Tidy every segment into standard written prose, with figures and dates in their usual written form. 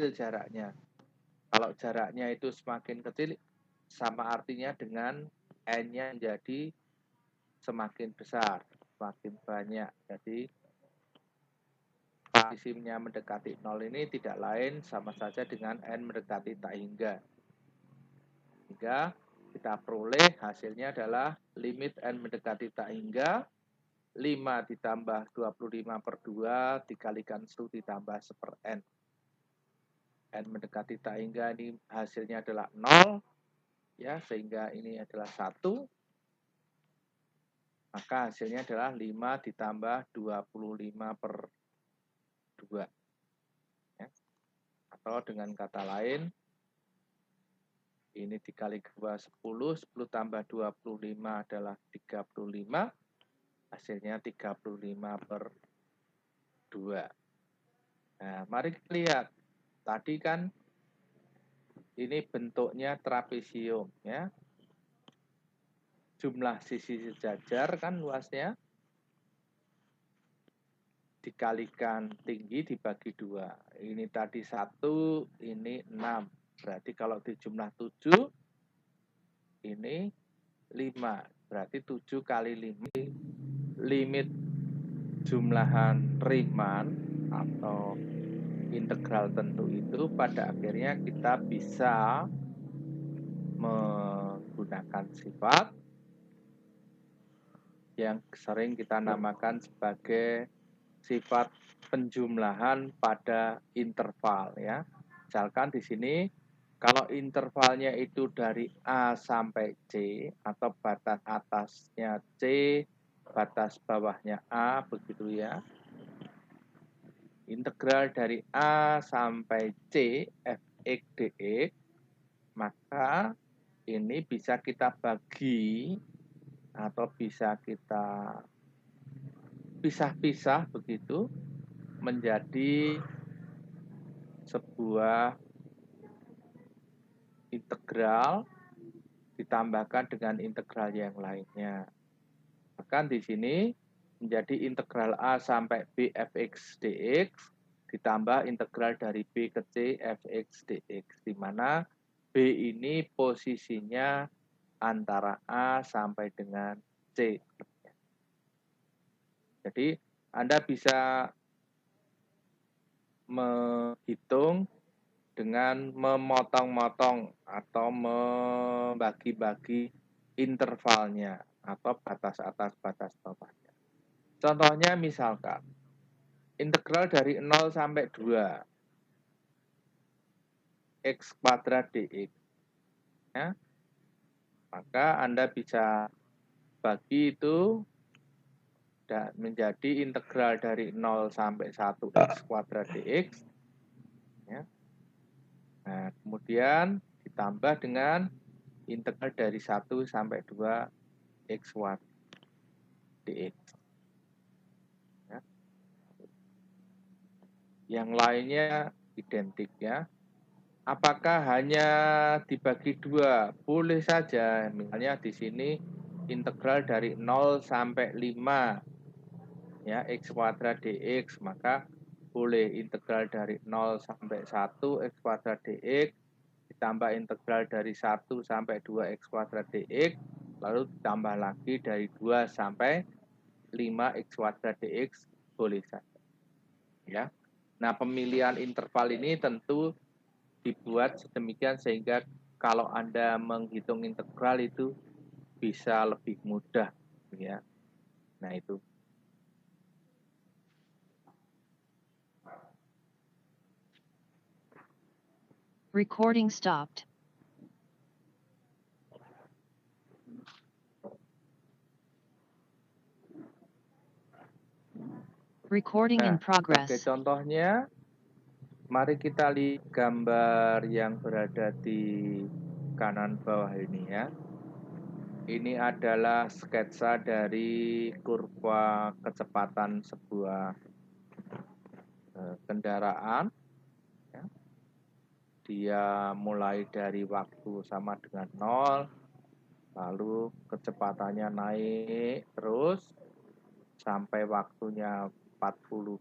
Jaraknya. Kalau jaraknya itu semakin kecil, sama artinya dengan N-nya menjadi semakin besar, semakin banyak. Jadi isimnya mendekati 0 ini tidak lain sama saja dengan N mendekati tak hingga. Hingga kita peroleh hasilnya adalah limit N mendekati tak hingga 5 ditambah 25 per 2 dikalikan 1 ditambah 1 per N. N mendekati tak hingga ini hasilnya adalah 0, ya, sehingga ini adalah 1. Maka hasilnya adalah 5 ditambah 25 per 2. Ya. Atau dengan kata lain, ini dikali 2, 10. 10 tambah 25 adalah 35. Hasilnya 35 per 2. Nah, mari kita lihat. Tadi kan ini bentuknya trapesium, ya. Jumlah sisi sejajar kan luasnya dikalikan tinggi dibagi 2. Ini tadi 1, ini 6. Berarti kalau di jumlah 7, ini 5. Berarti 7 kali 5. Limit jumlahan Riemann atau integral tentu itu pada akhirnya kita bisa menggunakan sifat yang sering kita namakan sebagai sifat penjumlahan pada interval, ya. Misalkan di sini kalau intervalnya itu dari A sampai C atau batas atasnya C, batas bawahnya A, begitu ya. Integral dari A sampai C fx dx, maka ini bisa kita bagi atau bisa kita pisah-pisah begitu menjadi sebuah integral ditambahkan dengan integral yang lainnya. Bahkan di sini menjadi integral A sampai B fx dx ditambah integral dari B ke C fx dx, di mana B ini posisinya antara A sampai dengan C. Jadi Anda bisa menghitung dengan memotong-motong atau membagi-bagi intervalnya atau batas atas, batas bawahnya. Contohnya misalkan, integral dari 0 sampai 2 x kuadrat dx. Ya. Maka Anda bisa bagi itu dan menjadi integral dari 0 sampai 1 x kuadrat dx. Ya. Nah, kemudian ditambah dengan integral dari 1 sampai 2 x kuadrat dx. Ya. Yang lainnya identik, ya. Apakah hanya dibagi 2? Boleh saja. Misalnya di sini integral dari 0 sampai 5, ya, x kuadrat dx, maka boleh integral dari 0 sampai 1 x kuadrat dx ditambah integral dari 1 sampai 2 x kuadrat dx, lalu tambah lagi dari 2 sampai 5x kuadrat dx boleh saja. Ya. Nah, pemilihan interval ini tentu dibuat sedemikian sehingga kalau Anda menghitung integral itu bisa lebih mudah, ya. Nah, itu. Recording stopped. Recording in Sebagai progress. contohnya, mari kita lihat gambar yang berada di kanan bawah ini ya. Ini adalah sketsa dari kurva kecepatan sebuah kendaraan. Ya. Dia mulai dari waktu sama dengan 0, lalu kecepatannya naik terus sampai waktunya 40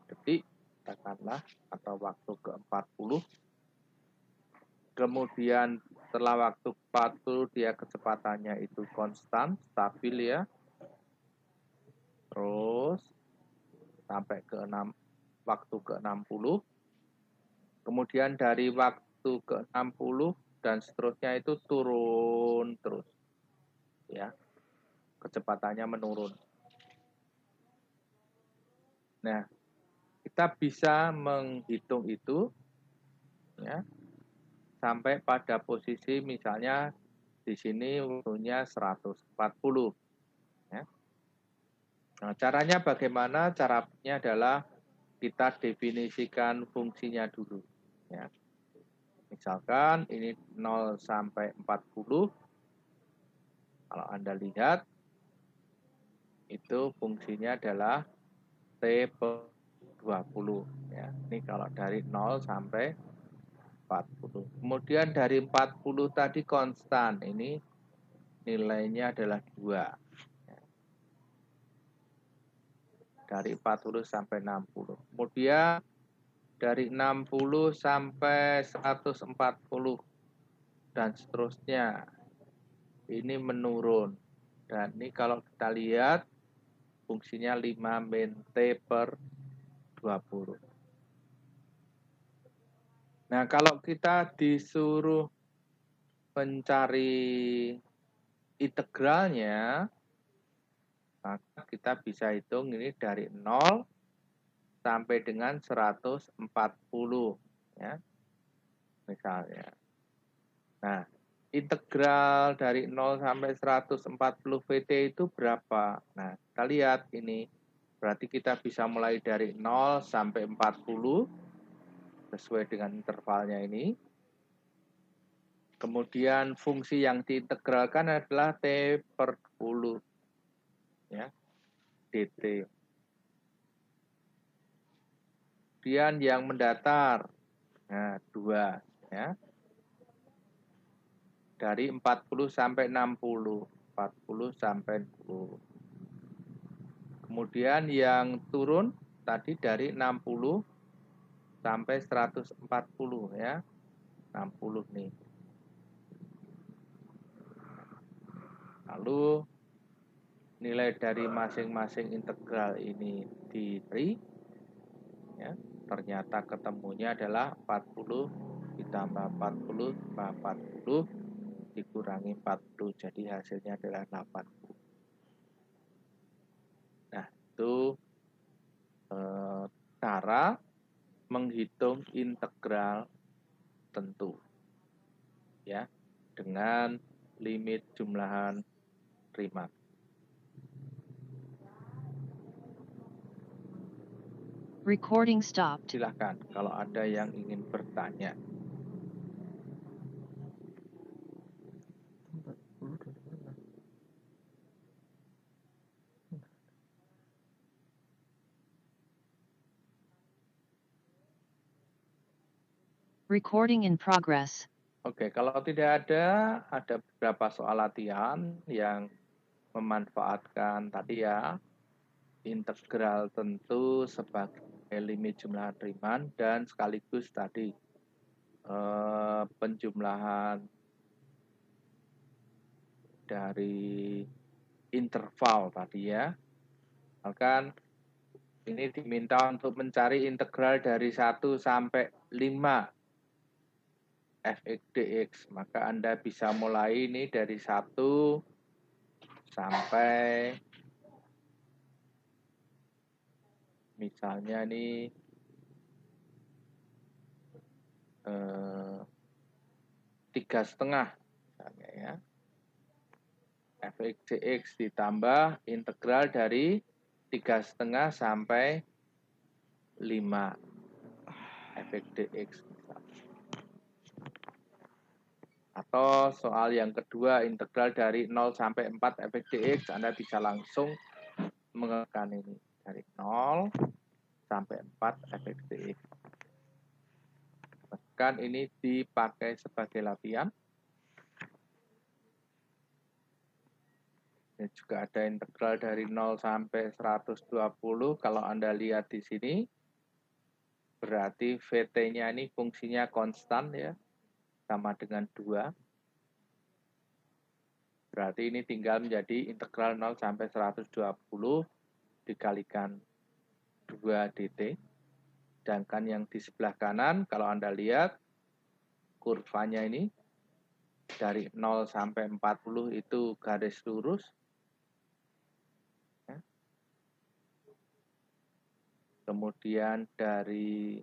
detik katakanlah, atau waktu ke-40. Kemudian setelah waktu 40 dia kecepatannya itu konstan, stabil ya. Terus sampai ke waktu ke-60. Kemudian dari waktu ke-60 dan seterusnya itu turun terus. Ya. Kecepatannya menurun. Nah, kita bisa menghitung itu ya sampai pada posisi misalnya di sini waktunya 140 ya. Nah, caranya bagaimana? Caranya adalah kita definisikan fungsinya dulu ya. Misalkan ini 0 sampai 40. Kalau Anda lihat itu fungsinya adalah T per 20 ya. Ini kalau dari 0 sampai 40. Kemudian dari 40 tadi konstan, ini nilainya adalah 2. Dari 40 sampai 60. Kemudian dari 60 sampai 140 dan seterusnya. Ini menurun. Dan ini kalau kita lihat fungsinya 5 min T per 20. Nah, kalau kita disuruh mencari integralnya, maka kita bisa hitung ini dari 0 sampai dengan 140 ya. Misalnya. Nah, integral dari 0 sampai 140 VT itu berapa? Nah, kita lihat ini. Berarti kita bisa mulai dari 0 sampai 40 sesuai dengan intervalnya ini. Kemudian fungsi yang diintegralkan adalah T per 10 ya, dt. Kemudian yang mendatar, nah 2 ya. Dari 40 sampai 60, 40 sampai 60. Kemudian yang turun tadi dari 60 sampai 140 ya. 60 nih. Lalu nilai dari masing-masing integral ini diberi ya. Ternyata ketemunya adalah 40 ditambah 40 tambah 40 dikurangi 40. Jadi hasilnya adalah 80. Nah, itu cara menghitung integral tentu ya dengan limit jumlahan Riemann. Recording stopped. Silahkan kalau ada yang ingin bertanya. Recording in progress. Oke, kalau tidak ada beberapa soal latihan yang memanfaatkan tadi ya, integral tentu sebagai limit jumlahan Riemann dan sekaligus tadi penjumlahan dari interval tadi ya. Misalkan ini diminta untuk mencari integral dari 1 sampai 5 fx dx. Maka Anda bisa mulai ini dari 1 sampai misalnya ini 3,5 misalnya ya. Fx dx ditambah integral dari 3,5 sampai 5 fx dx. Atau soal yang kedua, integral dari 0 sampai 4 fx dx, Anda bisa langsung mengekan ini dari 0 sampai 4 fx dx. Bahkan ini dipakai sebagai latihan. Ini juga ada integral dari 0 sampai 120. Kalau Anda lihat di sini, berarti VT-nya ini fungsinya konstan ya, sama dengan 2. Berarti ini tinggal menjadi integral 0 sampai 120 dikalikan 2 dt. Sedangkan yang di sebelah kanan, kalau Anda lihat, kurvanya ini dari 0 sampai 40 itu garis lurus. Kemudian dari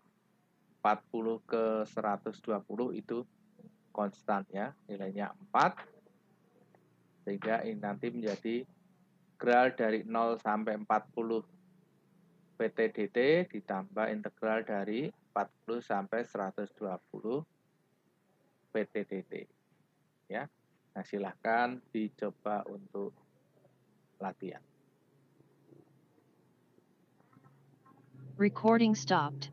40 ke 120 itu konstan ya, nilainya 4. Sehingga ini nanti menjadi integral dari 0 sampai 40 PT dt ditambah integral dari 40 sampai 120 PT dt. Ya. Nah, silahkan dicoba untuk latihan. Recording stopped.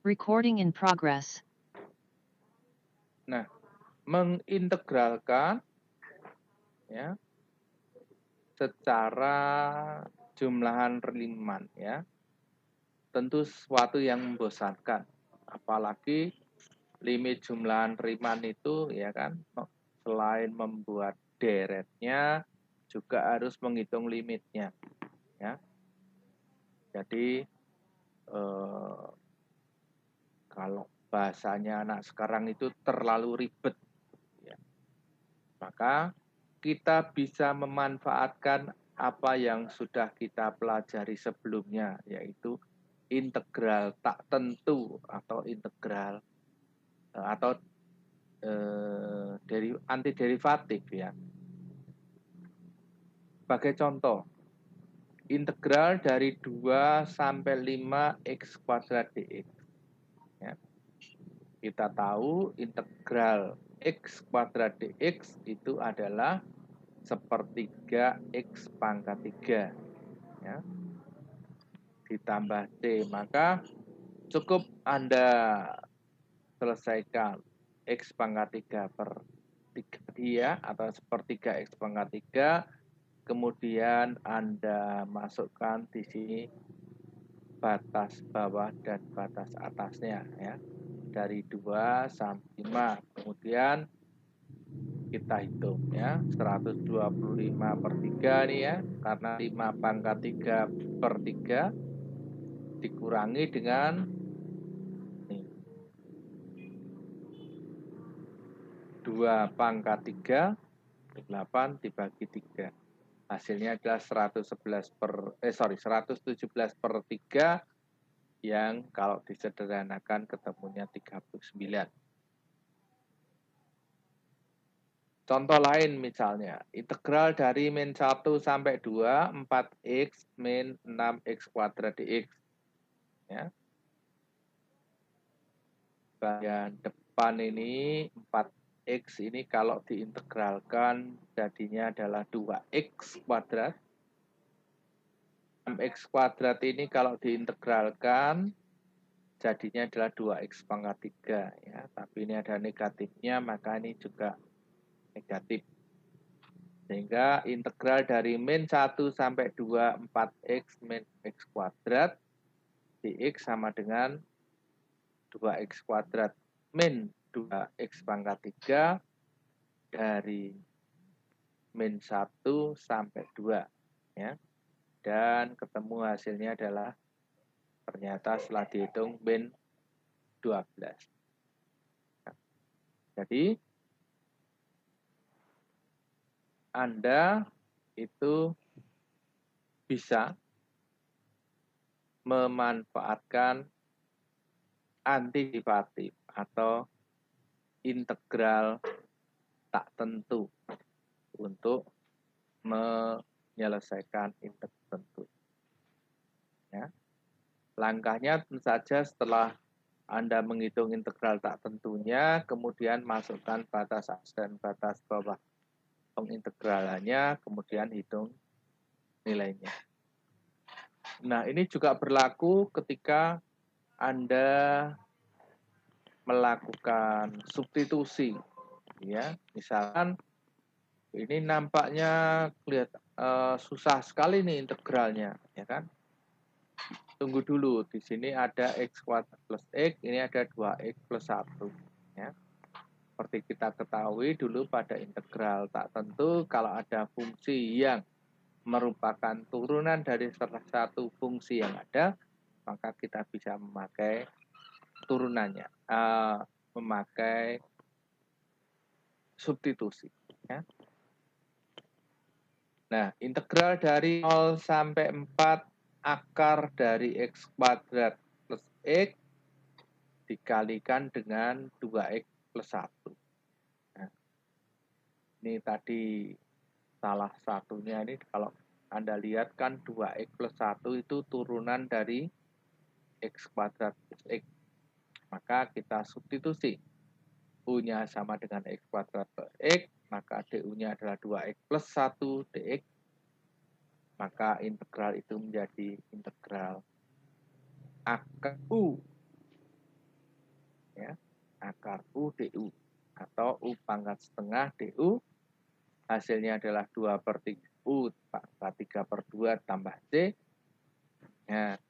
Recording in progress. Nah, mengintegralkan ya secara jumlahan Riemann ya, tentu sesuatu yang membosankan. Apalagi limit jumlahan Riemann itu ya kan, selain membuat deretnya juga harus menghitung limitnya ya. Jadi kalau bahasanya anak sekarang itu terlalu ribet ya. Maka kita bisa memanfaatkan apa yang sudah kita pelajari sebelumnya, yaitu integral tak tentu atau integral atau antiderivatif ya. Sebagai contoh, integral dari 2 sampai 5 x kuadrat dx. Ya. Kita tahu integral x kuadrat dx itu adalah sepertiga x pangkat 3 ya, ditambah c. Maka cukup Anda selesaikan x pangkat 3 per 3 dia atau sepertiga x pangkat 3, kemudian Anda masukkan di sini batas bawah dan batas atasnya ya, dari 2 sampai 5. Kemudian kita hitung ya, 125 per 3 nih ya, karena 5 pangkat 3 per 3 dikurangi dengan 2 pangkat 3, 8 dibagi 3. Hasilnya adalah 117 per 3 yang kalau disederhanakan ketemunya 39. Contoh lain misalnya, integral dari min 1 sampai 2, 4x min 6x kuadrat dx. Ya. Bagian depan ini 4x ini kalau diintegralkan jadinya adalah 2x kuadrat. 6x kuadrat ini kalau diintegralkan jadinya adalah 2x pangkat 3 ya. Tapi ini ada negatifnya, maka ini juga negatif. Sehingga integral dari min 1 sampai 2 4x min x kuadrat dx sama dengan 2x kuadrat min 2x pangkat 3 dari min 1 sampai 2. Ya. Dan ketemu hasilnya adalah ternyata setelah dihitung min 12. Nah, jadi Anda itu bisa memanfaatkan antisipatif atau integral tak tentu untuk menyelesaikan integral tentu. Ya. Langkahnya tentu saja setelah Anda menghitung integral tak tentunya, kemudian masukkan batas atas dan batas bawah pengintegralannya, kemudian hitung nilainya. Nah, ini juga berlaku ketika Anda melakukan substitusi. Ya, misalkan ini nampaknya susah sekali nih integralnya, ya kan? Tunggu dulu, di sini ada x kuadrat plus x, ini ada 2x plus 1. Ya. Seperti kita ketahui dulu pada integral tak tentu, kalau ada fungsi yang merupakan turunan dari salah satu fungsi yang ada, maka kita bisa memakai turunannya, memakai substitusi. Ya. Nah, integral dari 0 sampai 4 akar dari x kuadrat plus x dikalikan dengan 2x plus 1. Nah, ini tadi salah satunya ini kalau Anda lihat kan 2x plus 1 itu turunan dari x kuadrat plus x. Maka kita substitusi. U-nya sama dengan x kuadrat plus x, maka du-nya adalah 2x plus 1 dx. Maka integral itu menjadi integral akar U. Ya, akar U du atau U pangkat setengah du, hasilnya adalah 2/3 U pangkat 3/2 tambah C. Ya,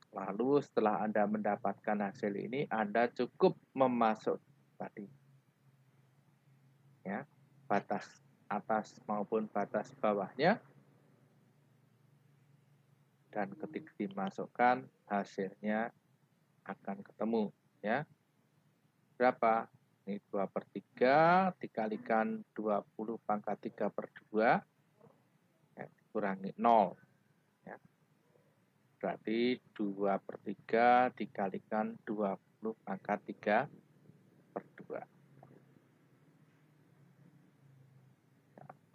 lalu setelah Anda mendapatkan hasil ini, Anda cukup memasuk tadi ya, batas atas maupun batas bawahnya, dan ketika dimasukkan hasilnya akan ketemu ya. Berapa? Ini 2/3 dikalikan 20 pangkat 3/2 ya, dikurangi 0. Ya. Berarti 2/3 dikalikan 20 pangkat 3/2.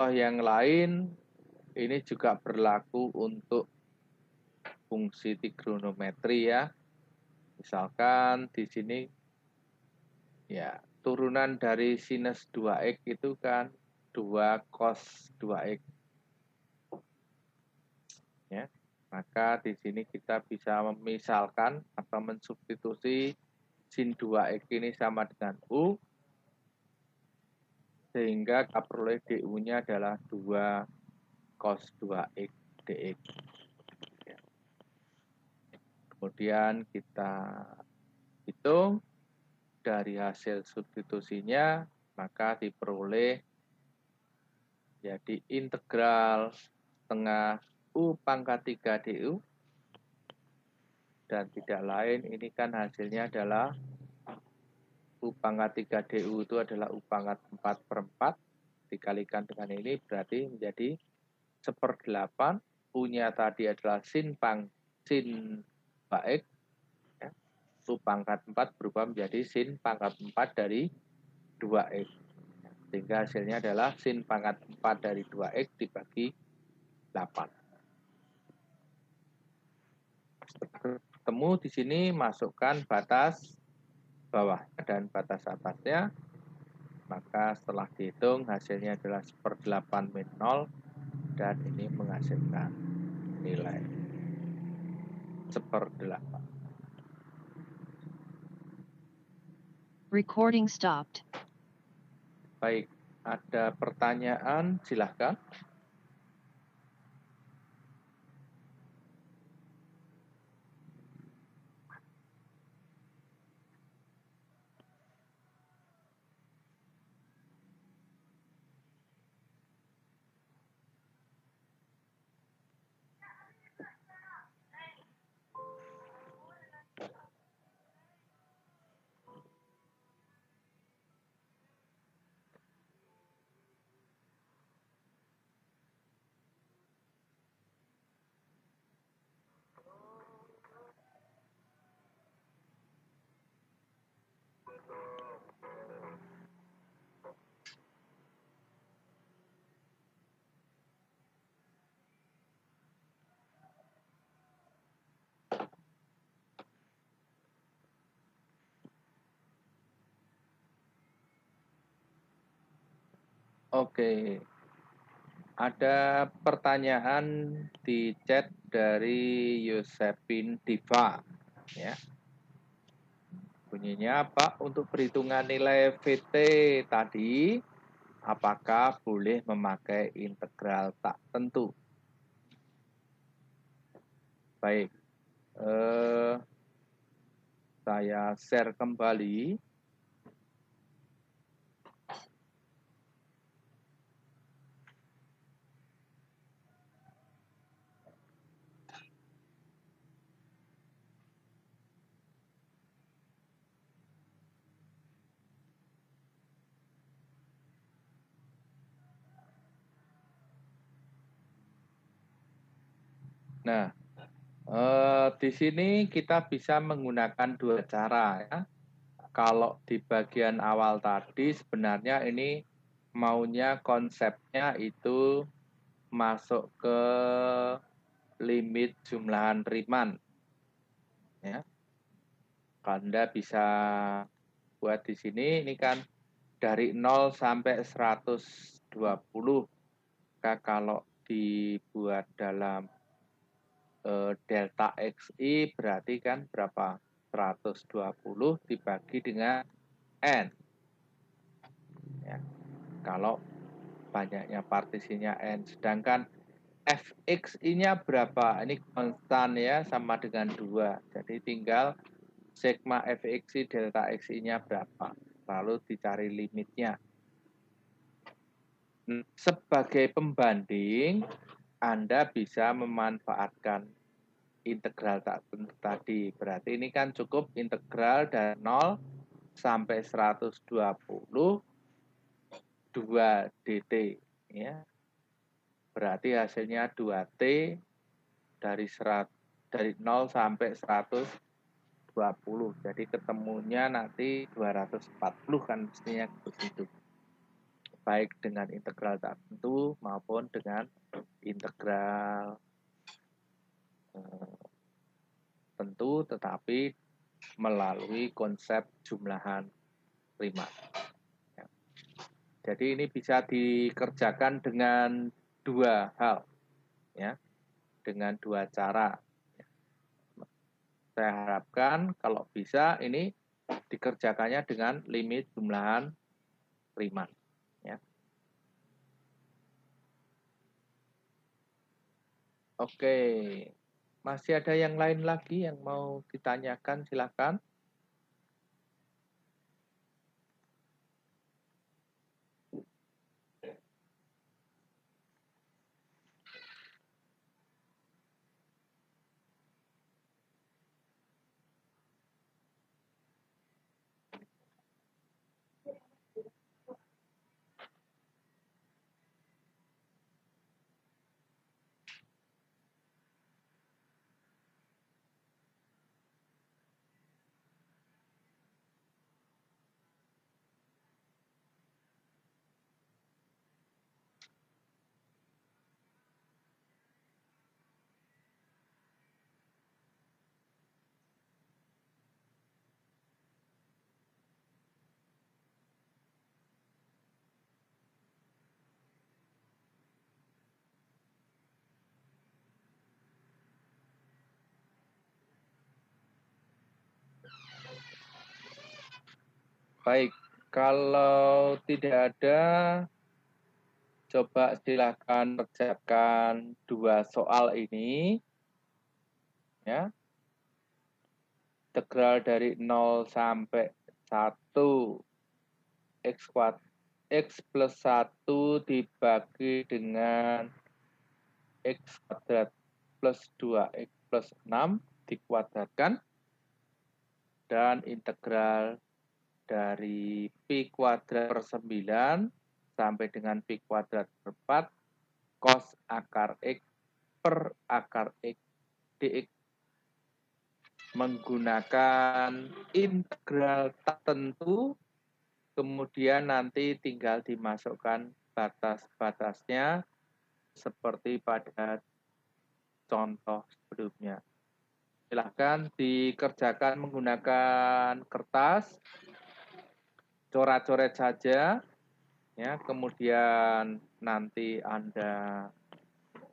Oh, yang lain ini juga berlaku untuk fungsi trigonometri ya. Misalkan di sini ya, turunan dari sinus 2x itu kan 2 cos 2x. Ya. Maka di sini kita bisa memisalkan atau mensubstitusi sin 2x ini sama dengan U, sehingga kita peroleh du-nya adalah 2 cos 2x dx. Ya. Kemudian kita hitung dari hasil substitusinya, maka diperoleh jadi integral setengah U pangkat 3 du, dan tidak lain ini kan hasilnya adalah U pangkat 3 du itu adalah U pangkat 4/4 dikalikan dengan ini berarti menjadi 1/8. U-nya tadi adalah sin 2x, ya. U pangkat 4 berubah menjadi sin pangkat 4 dari 2x. Sehingga hasilnya adalah sin pangkat 4 dari 2x dibagi 8. Ketemu di sini, masukkan batas bawah dan batas atasnya. Maka setelah dihitung hasilnya adalah 1/8 min 0, dan ini menghasilkan nilai 1/8. Recording stopped. Baik, Ada pertanyaan, silahkan. Oke, ada pertanyaan di chat dari Yosepin Diva, ya. Bunyinya apa? Untuk perhitungan nilai VT tadi, apakah boleh memakai integral tak tentu? Baik, saya share kembali. Nah, di sini kita bisa menggunakan dua cara, ya. Kalau di bagian awal tadi sebenarnya ini maunya konsepnya itu masuk ke limit jumlahan Riemann, ya. Anda bisa buat di sini, ini kan dari 0 sampai 120. Kalau dibuat dalam delta XI berarti kan berapa? 120 dibagi dengan N. Ya. Kalau banyaknya partisinya N. Sedangkan Fxi-nya berapa? Ini konstan ya, sama dengan 2. Jadi tinggal sigma Fxi delta Xi-nya berapa. Lalu dicari limitnya. Sebagai pembanding, Anda bisa memanfaatkan integral tak tentu tadi. Berarti ini kan cukup integral dari 0 sampai 120 2 dt, ya. Berarti hasilnya 2t dari 0 sampai 120. Jadi ketemunya nanti 240 kan mestinya begitu. Baik dengan integral tak tentu maupun dengan integral tentu, tetapi melalui konsep jumlahan Riemann. Ya. Jadi ini bisa dikerjakan dengan dua hal, ya, dengan dua cara. Saya harapkan kalau bisa ini dikerjakannya dengan limit jumlahan Riemann. Ya. Oke, masih ada yang lain lagi yang mau ditanyakan, silakan. Baik, Kalau tidak ada, coba silakan kerjakan 2 soal ini. Ya. Integral dari 0 sampai 1 x plus 1 dibagi dengan x kuadrat plus 2x plus 6 dikuadratkan, dan integral dari pi kuadrat per 9 sampai dengan pi kuadrat per 4 cos akar x per akar x dx menggunakan integral tertentu, kemudian nanti tinggal dimasukkan batas-batasnya seperti pada contoh sebelumnya. Silahkan dikerjakan menggunakan kertas, coret-coret saja, ya. Kemudian nanti Anda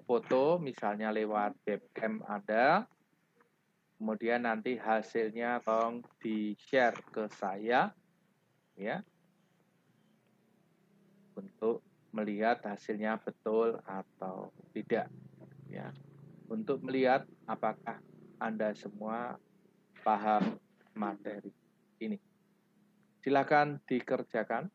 foto, misalnya lewat webcam Anda. Kemudian nanti hasilnya tolong di-share ke saya, ya, untuk melihat hasilnya betul atau tidak, ya. Untuk melihat apakah Anda semua paham materi ini. Silakan dikerjakan.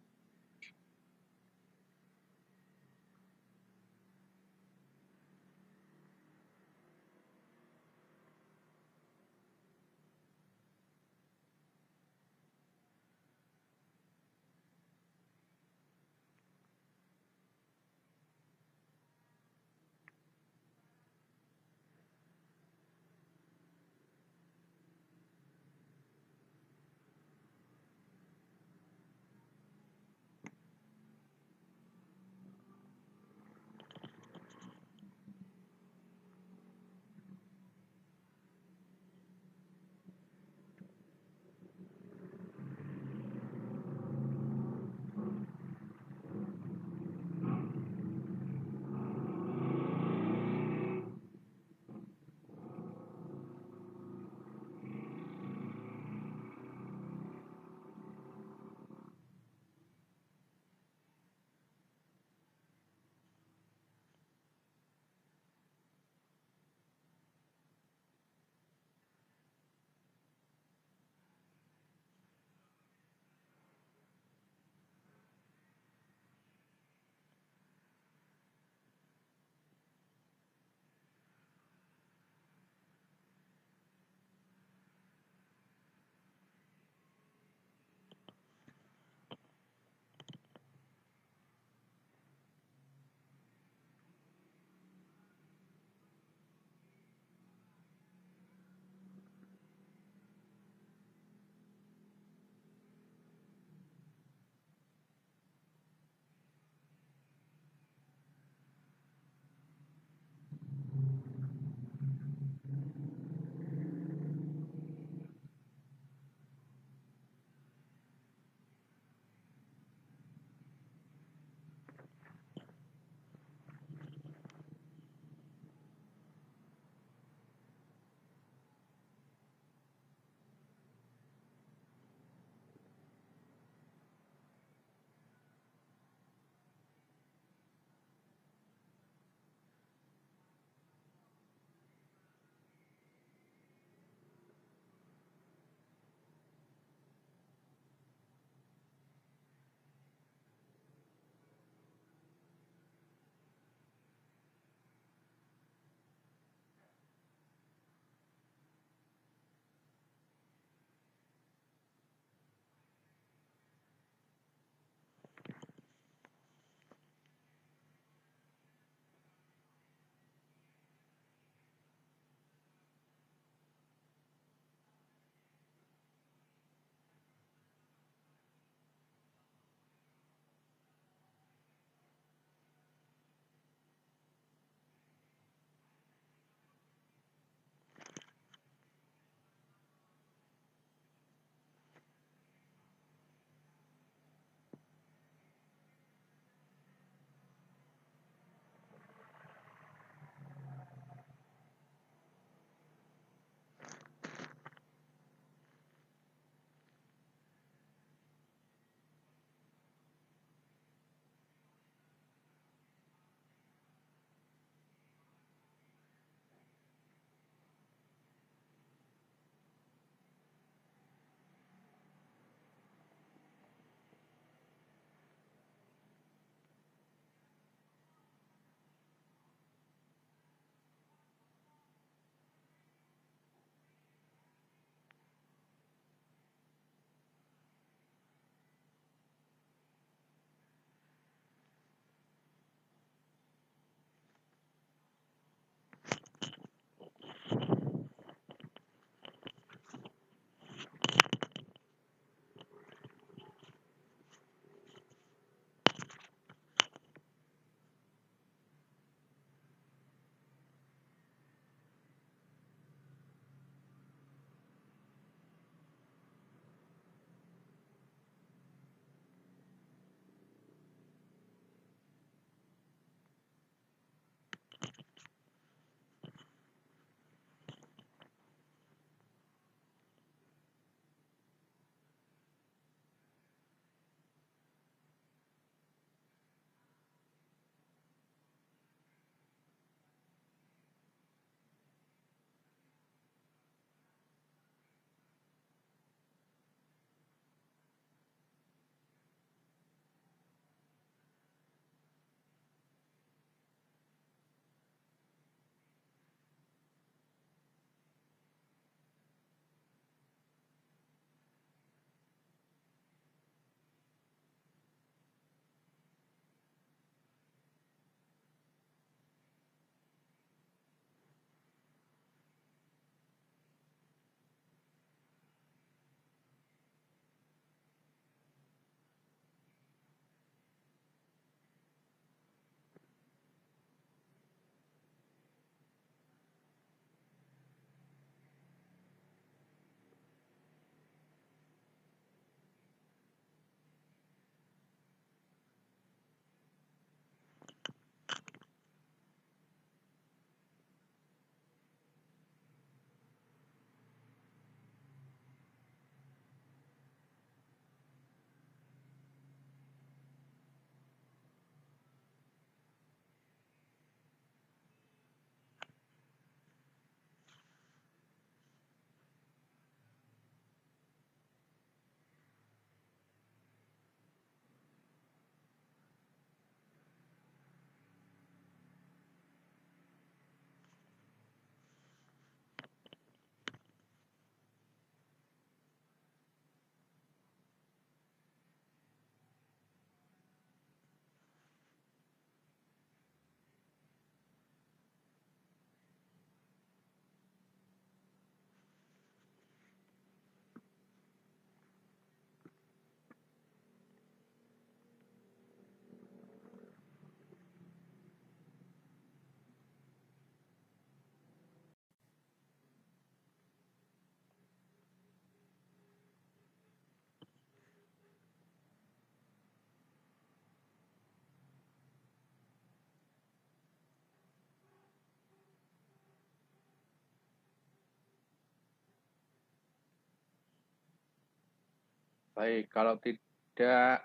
Baik, kalau tidak,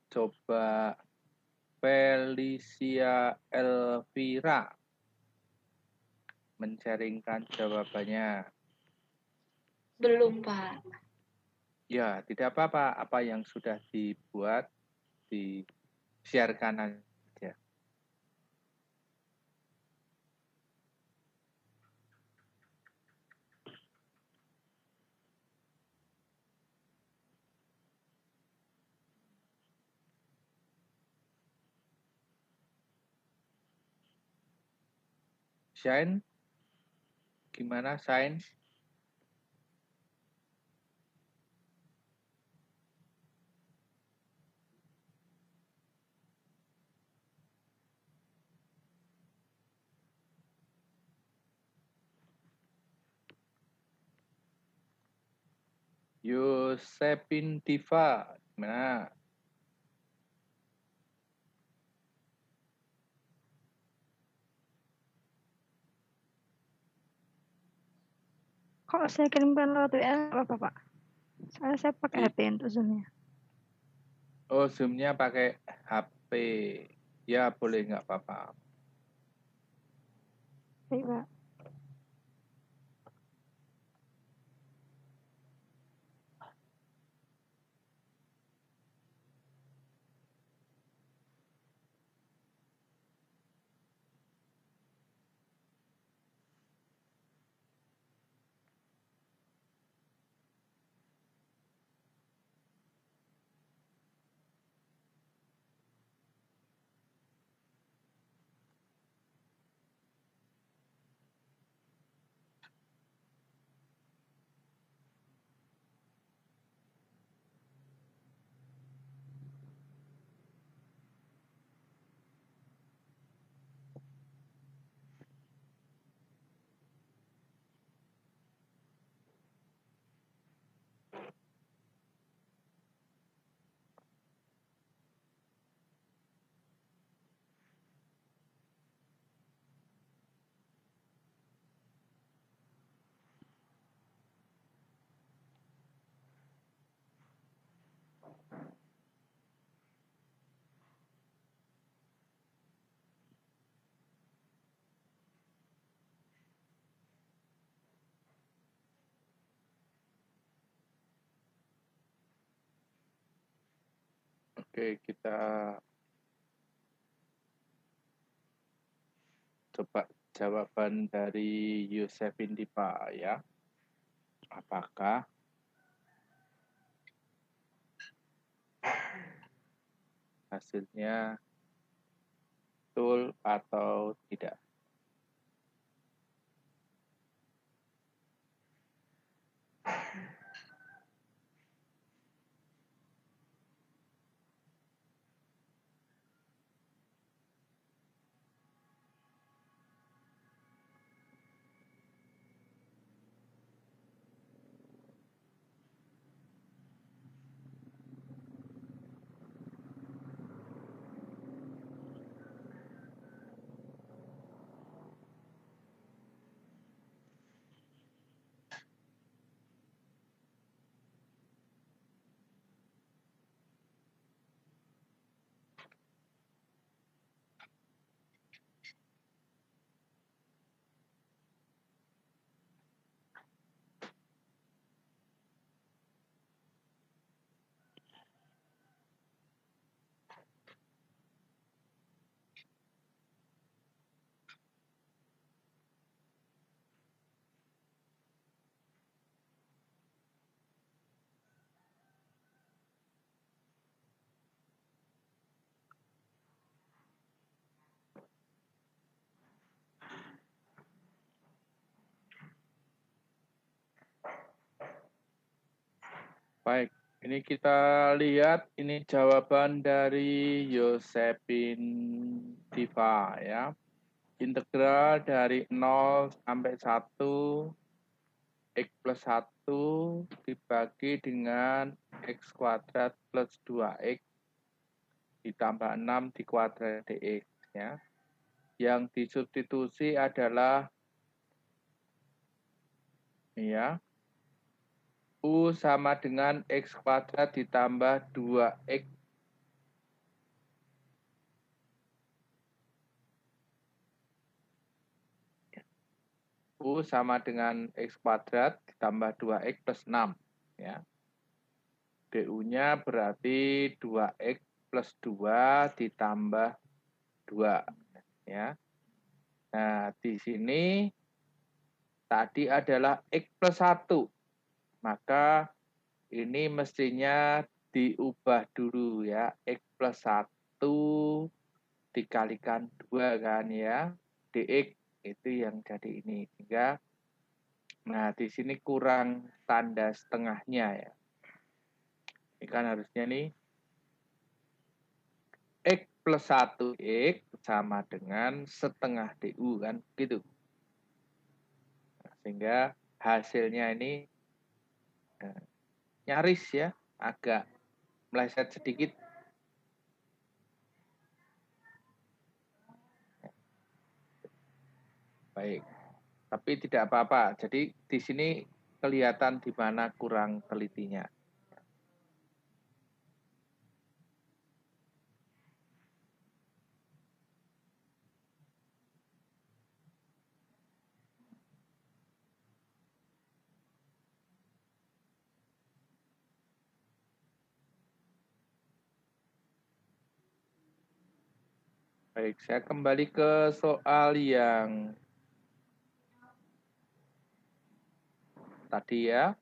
coba Felicia Elvira men-sharingkan jawabannya. Belum, Pak. Ya, tidak apa-apa. Apa yang sudah dibuat, di-sharekan aja. Shine, gimana Shine? Yosepin Diva, gimana? Kok saya kirimkan lewat WA apa Pak? Soalnya saya pakai HP untuk Zoom-nya. Oh, Zoom-nya pakai HP. Ya, boleh, nggak apa-apa. Baik, Pak. Oke, kita coba jawaban dari Yosepin Diva ya. Apakah hasilnya betul atau tidak? Baik, ini kita lihat ini jawaban dari Yosepin Diva ya. Integral dari 0 sampai 1 X plus 1 dibagi dengan X kuadrat plus 2X ditambah 6 dikuadrat dx ya. Yang disubstitusi adalah ya, U sama dengan X kuadrat ditambah 2X. U sama dengan X kuadrat ditambah 2X plus 6. Ya. DU-nya berarti 2X plus 2 ditambah 2. Ya. Nah, di sini tadi adalah X plus 1. Maka ini mestinya diubah dulu ya. X plus 1 dikalikan 2 kan ya. DX itu yang jadi ini. Sehingga, nah di sini kurang tanda setengahnya ya. Ini kan harusnya nih X plus 1X sama dengan setengah DU kan gitu. Nah, sehingga hasilnya ini nyaris ya, agak meleset sedikit. Baik, tapi tidak apa-apa. Jadi di sini kelihatan di mana kurang telitinya. Baik, saya kembali ke soal yang tadi ya.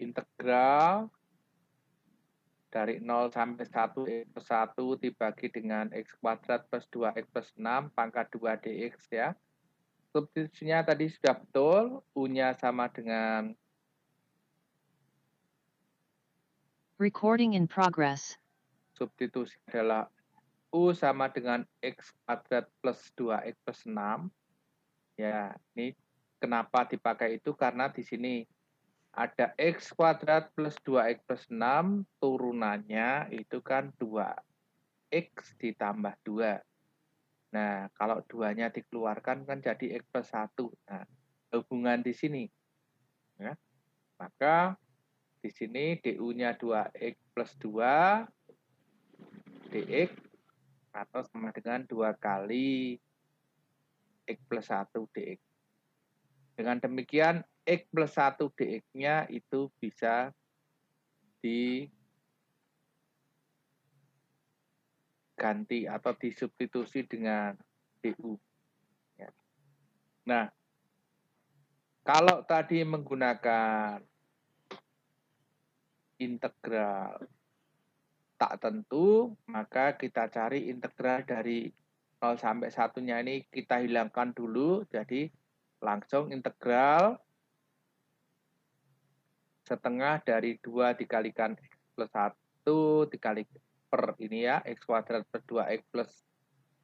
Integral dari 0 sampai 1 X plus 1 dibagi dengan X kuadrat plus 2X plus 6 pangkat 2 dx ya. Substitusinya tadi sudah betul, U-nya sama dengan Recording in progress. substitusi adalah U sama dengan X kuadrat plus 2X plus 6. Ya, ini kenapa dipakai itu karena di sini ada X kuadrat plus 2X plus 6, turunannya itu kan 2X ditambah 2. Nah, kalau 2-nya dikeluarkan kan jadi X plus 1. Nah, hubungan di sini. Ya. Maka di sini DU-nya 2X plus 2 dx atau sama dengan 2 kali X plus 1 dx. Dengan demikian X plus 1 dx-nya itu bisa diganti atau disubstitusi dengan DU. Ya. Nah, kalau tadi menggunakan integral tak tentu, maka kita cari integral dari 0 sampai 1-nya ini kita hilangkan dulu. Jadi langsung integral setengah dari 2 dikalikan X plus 1 dikali per ini ya, X kuadrat per 2X plus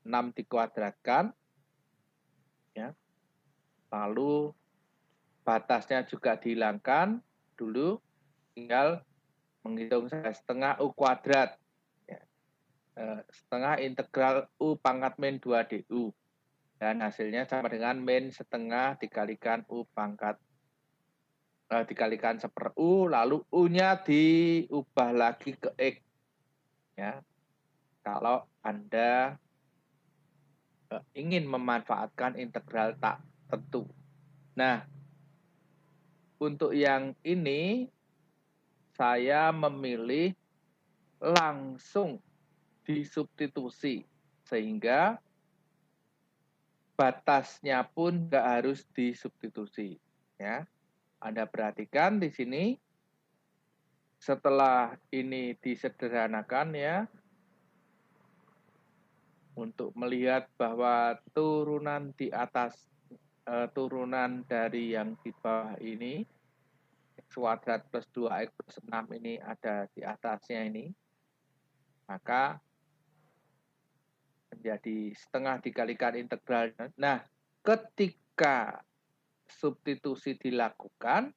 6 dikuadratkan. Ya. Lalu batasnya juga dihilangkan dulu, tinggal menghitung setengah U kuadrat. Ya. Setengah integral U pangkat min 2 DU. Dan hasilnya sama dengan min setengah dikalikan U pangkat dikalikan seper U, lalu U-nya diubah lagi ke X. Ya. Kalau Anda ingin memanfaatkan integral tak tentu. Nah, untuk yang ini saya memilih langsung disubstitusi sehingga batasnya pun nggak harus disubstitusi. Ya, Anda perhatikan di sini setelah ini disederhanakan ya untuk melihat bahwa turunan di atas turunan dari yang di bawah ini X kuadrat plus 2X plus 6 ini ada di atasnya ini, maka menjadi setengah dikalikan integral. Nah, ketika substitusi dilakukan,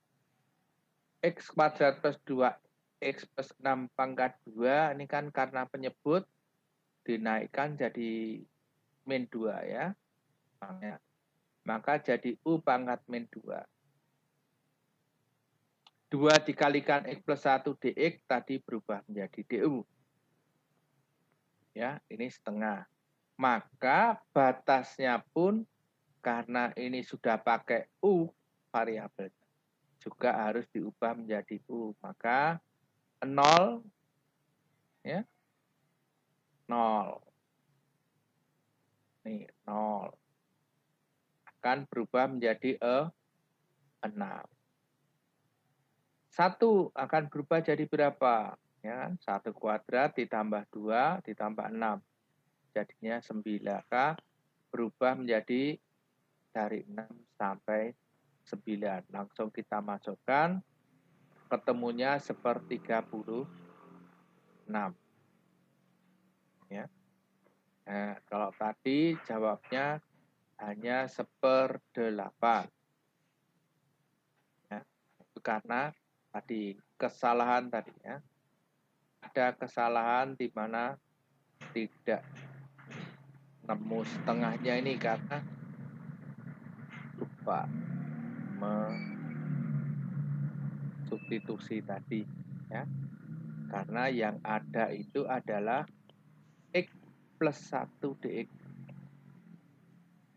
X kuadrat plus 2X plus 6 pangkat 2, ini kan karena penyebut dinaikkan jadi min 2 ya. Maka jadi U pangkat min 2. 2 dikalikan X plus 1 dx tadi berubah menjadi du. Ya, ini setengah. Maka batasnya pun karena ini sudah pakai U variabel juga harus diubah menjadi U. Maka 0 ya. 0. Nih, 0 akan berubah menjadi 6. 1 akan berubah jadi berapa? Ya, 1 kuadrat ditambah 2 ditambah 6. Jadinya 9. Maka berubah menjadi dari 6 sampai 9. Langsung kita masukkan. Ketemunya 1/36. Ya. Nah, kalau tadi jawabnya hanya 1/8. Ya, itu karena tadi kesalahan tadi ya. Ada kesalahan di mana tidak nemu setengahnya ini karena lupa substitusi tadi ya. Karena yang ada itu adalah X plus 1 dx.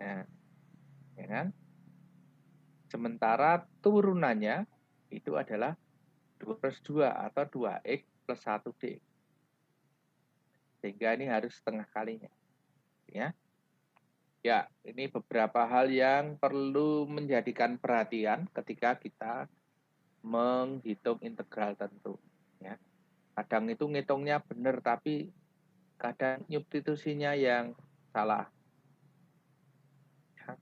Nah, ya kan? Sementara turunannya itu adalah 2 plus 2 atau 2x plus 1 dx. Sehingga ini harus setengah kalinya. Ya. Ya, ini beberapa hal yang perlu menjadikan perhatian ketika kita menghitung integral tentu. Ya. Kadang itu ngitungnya benar, tapi kadang substitusinya yang salah. Ya.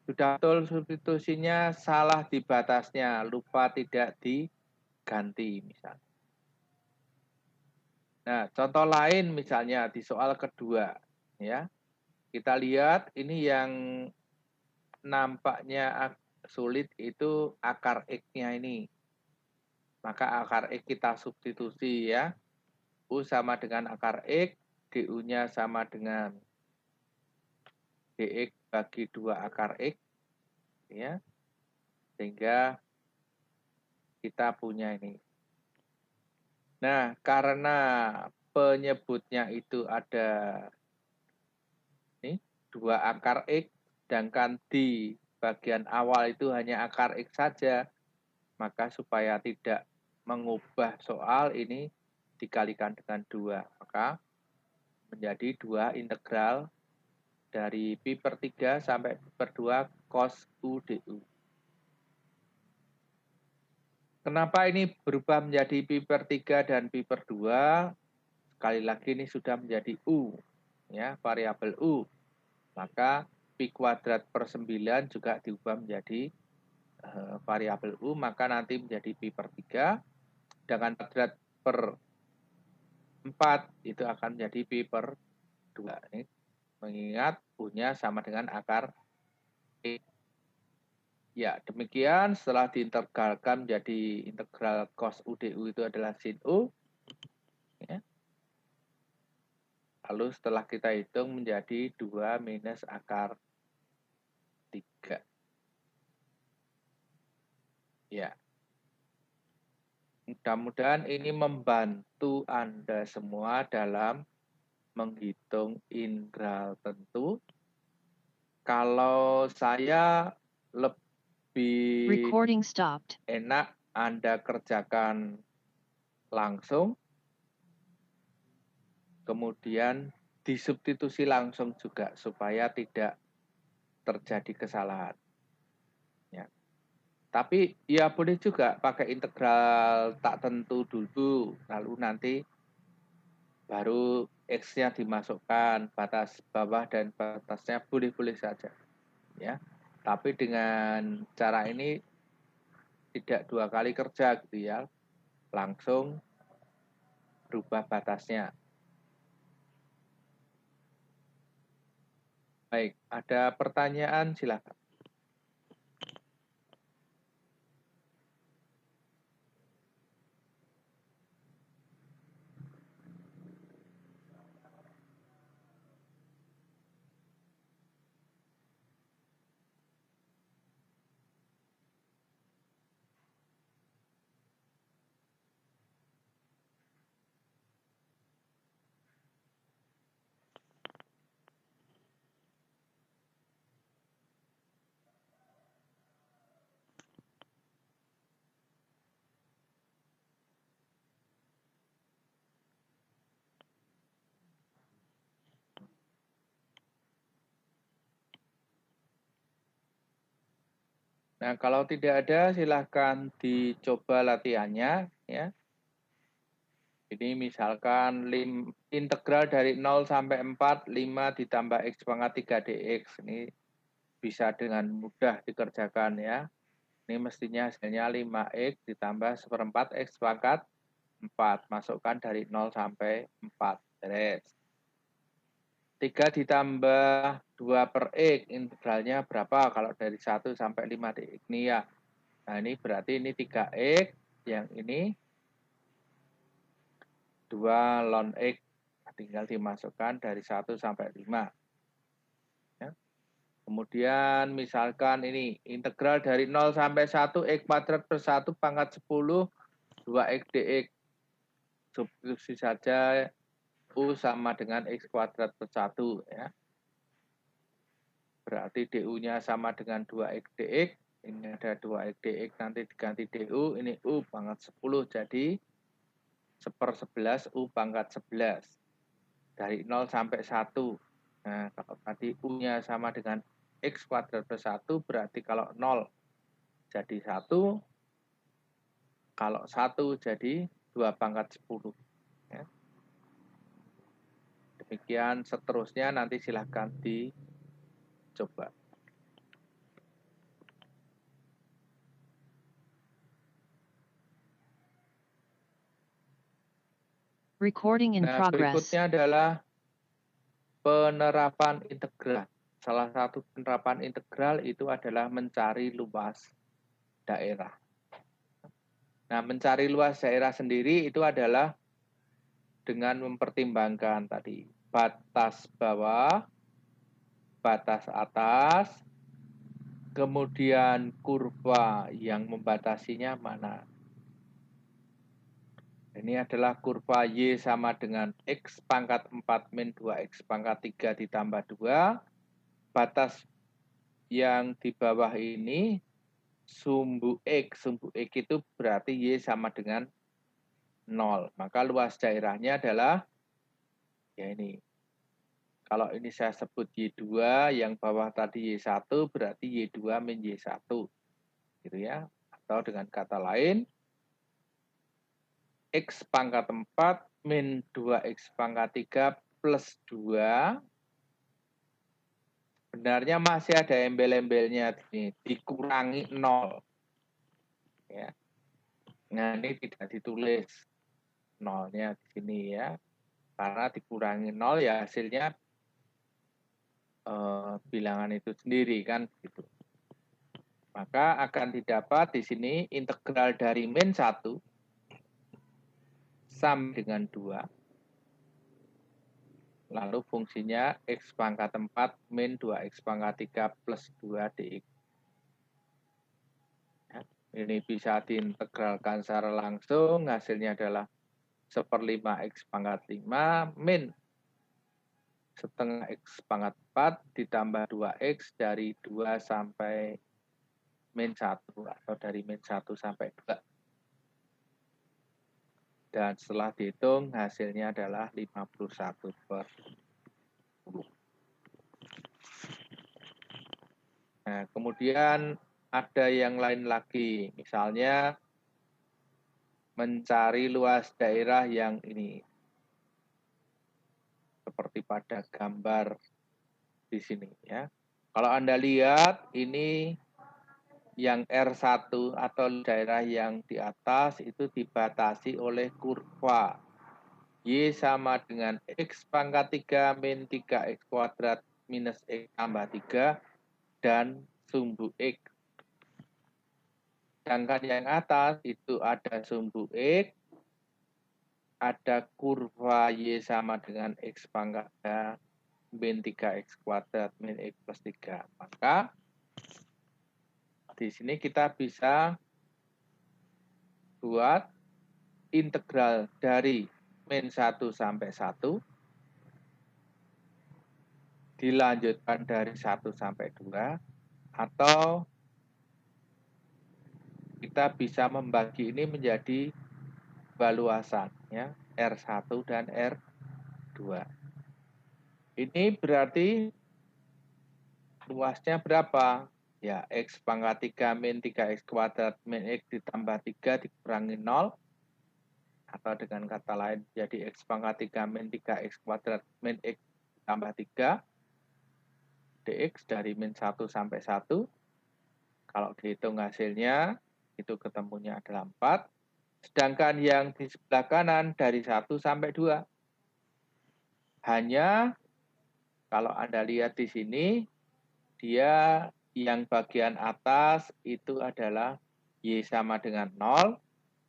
Sudah betul substitusinya, salah di batasnya, lupa tidak diganti misalnya. Nah, contoh lain misalnya di soal kedua, ya. Kita lihat ini yang nampaknya sulit itu akar X-nya ini. Maka akar X kita substitusi ya. U sama dengan akar X, du-nya sama dengan dx bagi 2 akar X. Ya. Sehingga kita punya ini. Nah, karena penyebutnya itu ada 2 akar X, sedangkan di bagian awal itu hanya akar X saja, maka supaya tidak mengubah soal ini dikalikan dengan 2. Maka menjadi 2 integral dari pi/3 sampai pi/2 cos U du. Kenapa ini berubah menjadi pi/3 dan pi/2? Sekali lagi ini sudah menjadi U, ya, variabel U. Maka pi kuadrat per 9 juga diubah menjadi variabel U, maka nanti menjadi pi/3. Dengan kuadrat per 4 itu akan menjadi pi/2. Ini mengingat U-nya sama dengan akar X. Ya, demikian setelah diintegralkan menjadi integral cos U du itu adalah sin U. Ya. Lalu setelah kita hitung menjadi 2 minus akar 3. Ya. Mudah-mudahan ini membantu Anda semua dalam menghitung integral tentu. Kalau saya lebih Recording stopped. enak Anda kerjakan langsung, kemudian disubstitusi langsung juga supaya tidak terjadi kesalahan. Ya. Tapi ya boleh juga pakai integral tak tentu dulu, lalu nanti baru X-nya dimasukkan, batas bawah dan batasnya boleh-boleh saja. Ya. Tapi dengan cara ini tidak 2 kali kerja gitu ya. Langsung berubah batasnya. Baik, ada pertanyaan silakan. Nah, kalau tidak ada silahkan dicoba latihannya ya. Ini misalkan integral dari 0 sampai 4, 5 ditambah X pangkat 3 dx. Ini bisa dengan mudah dikerjakan ya. Ini mestinya hasilnya 5X ditambah 1/4 X pangkat 4. Masukkan dari 0 sampai 4. Beres. 3 ditambah 2 per X, integralnya berapa? Kalau dari 1 sampai 5 dx. Ini ya. Nah, ini berarti ini 3X, yang ini 2 ln X. Tinggal dimasukkan dari 1 sampai 5. Ya. Kemudian misalkan ini, integral dari 0 sampai 1, X kuadrat per 1 pangkat 10, 2X dx. Substitusi saja U sama dengan X kuadrat per 1. Ya. Berarti DU-nya sama dengan 2X dx. Ini ada 2X dx, nanti diganti DU. Ini U pangkat 10, jadi 1/11 U pangkat 11. Dari 0 sampai 1. Nah, kalau tadi U-nya sama dengan X kuadrat per 1, berarti kalau 0 jadi 1. Kalau 1 jadi 2 pangkat 10. Ya. Demikian seterusnya, nanti silahkan dicoba. Recording in Nah, progress. berikutnya adalah penerapan integral. Salah satu penerapan integral itu adalah mencari luas daerah. Nah, mencari luas daerah sendiri itu adalah dengan mempertimbangkan tadi batas bawah, batas atas, kemudian kurva yang membatasinya mana. Ini adalah kurva Y sama dengan X pangkat 4 min 2X pangkat 3 ditambah 2. Batas yang di bawah ini sumbu X. Sumbu X itu berarti Y sama dengan 0. Maka luas daerahnya adalah ya ini. Kalau ini saya sebut Y2, yang bawah tadi Y1 berarti Y2 min Y1. Gitu ya. Atau dengan kata lain, X pangkat 4 min 2X pangkat 3 plus 2. Sebenarnya masih ada embel-embelnya ini, dikurangi 0. Ya. Nah, ini tidak ditulis 0-nya di sini ya. Karena dikurangi 0 ya hasilnya bilangan itu sendiri kan gitu. Maka akan didapat di sini integral dari min 1 sama dengan 2. Lalu fungsinya X pangkat 4 min 2X pangkat 3 plus 2 dx. Ya, ini bisa diintegralkan secara langsung, hasilnya adalah 1/5X pangkat 5 min setengah X pangkat 4 ditambah 2X dari 2 sampai min 1 atau dari min 1 sampai 2. Dan setelah dihitung hasilnya adalah 51/10. Nah, kemudian ada yang lain lagi, misalnya mencari luas daerah yang ini. Seperti pada gambar di sini ya. Kalau Anda lihat ini yang R1 atau daerah yang di atas itu dibatasi oleh kurva Y sama dengan X pangkat 3 min 3X kuadrat minus X tambah 3 dan sumbu X. Sedangkan yang atas itu ada sumbu X, ada kurva Y sama dengan X pangkat 3 min 3X kuadrat min X plus 3. Maka di sini kita bisa buat integral dari min 1 sampai 1, dilanjutkan dari 1 sampai 2, atau kita bisa membagi ini menjadi baluasan, ya, R1 dan R2. Ini berarti luasnya berapa? Ya, X pangkat 3 min 3X kuadrat min X ditambah 3 dikurangi 0. Atau dengan kata lain, jadi X pangkat 3 min 3X kuadrat min X ditambah 3. dx dari min 1 sampai 1. Kalau dihitung hasilnya, itu ketemunya adalah 4. Sedangkan yang di sebelah kanan dari 1 sampai 2. Hanya kalau Anda lihat di sini, dia yang bagian atas itu adalah Y sama dengan 0.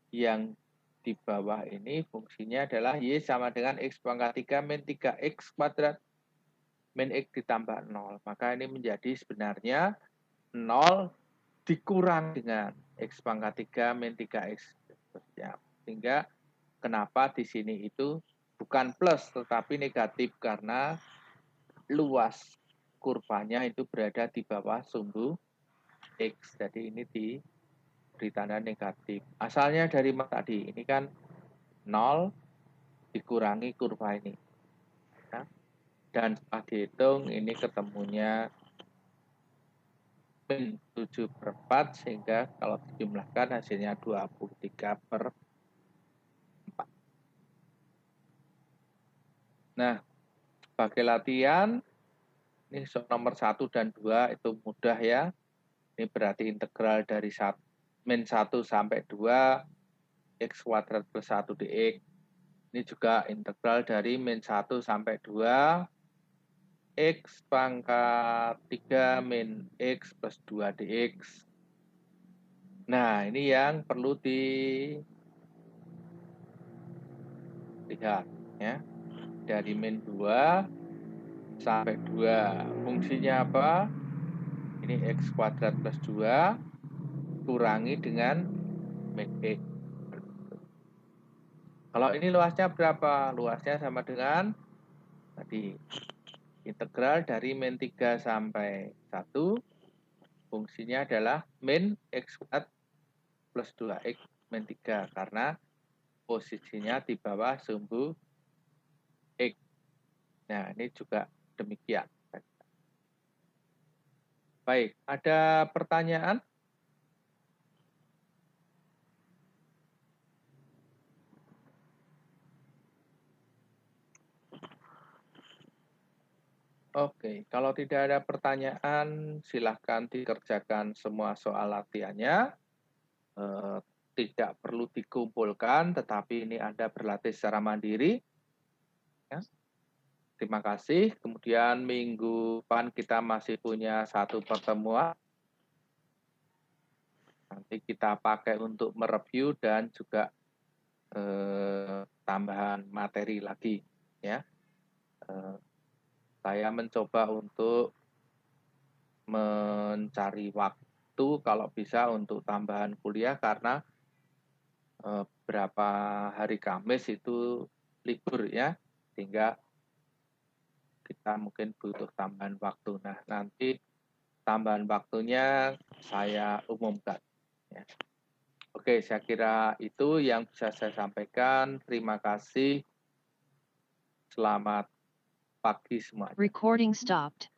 Yang di bawah ini fungsinya adalah Y sama dengan X pangkat 3 min 3X kuadrat min X ditambah 0. Maka ini menjadi sebenarnya 0 dikurang dengan X pangkat 3 min 3X. Sehingga kenapa di sini itu bukan plus tetapi negatif karena luas kurvanya itu berada di bawah sumbu X. Jadi ini diberi tanda negatif. Asalnya dari mana tadi? Ini kan 0 dikurangi kurva ini. Ya. Dan setelah dihitung ini ketemunya min 7/4 sehingga kalau dijumlahkan hasilnya 23/4. Nah, sebagai latihan, ini nomor 1 dan 2 itu mudah ya. Ini berarti integral dari min 1 sampai 2, X kuadrat plus 1 dx. Ini juga integral dari min 1 sampai 2, X pangkat 3 min X plus 2 dx. Nah, ini yang perlu dilihat ya. Dari min 2 sampai 2. Fungsinya apa? Ini X kuadrat plus 2 kurangi dengan min X. Kalau ini luasnya berapa? Luasnya sama dengan tadi integral dari min 3 sampai 1. Fungsinya adalah min X kuadrat plus 2X min 3 karena posisinya di bawah sumbu X. Nah, ini juga demikian. Baik, ada pertanyaan? Oke, kalau tidak ada pertanyaan, silahkan dikerjakan semua soal latihannya. Tidak perlu dikumpulkan, tetapi ini Anda berlatih secara mandiri. Ya. Terima kasih. Kemudian minggu depan kita masih punya satu pertemuan. Nanti kita pakai untuk mereview dan juga tambahan materi lagi. Ya. Saya mencoba untuk mencari waktu kalau bisa untuk tambahan kuliah karena beberapa hari Kamis itu libur ya, sehingga kita mungkin butuh tambahan waktu. Nah, nanti tambahan waktunya saya umumkan. Ya. Oke, saya kira itu yang bisa saya sampaikan. Terima kasih. Selamat pagi semua. Recording stopped.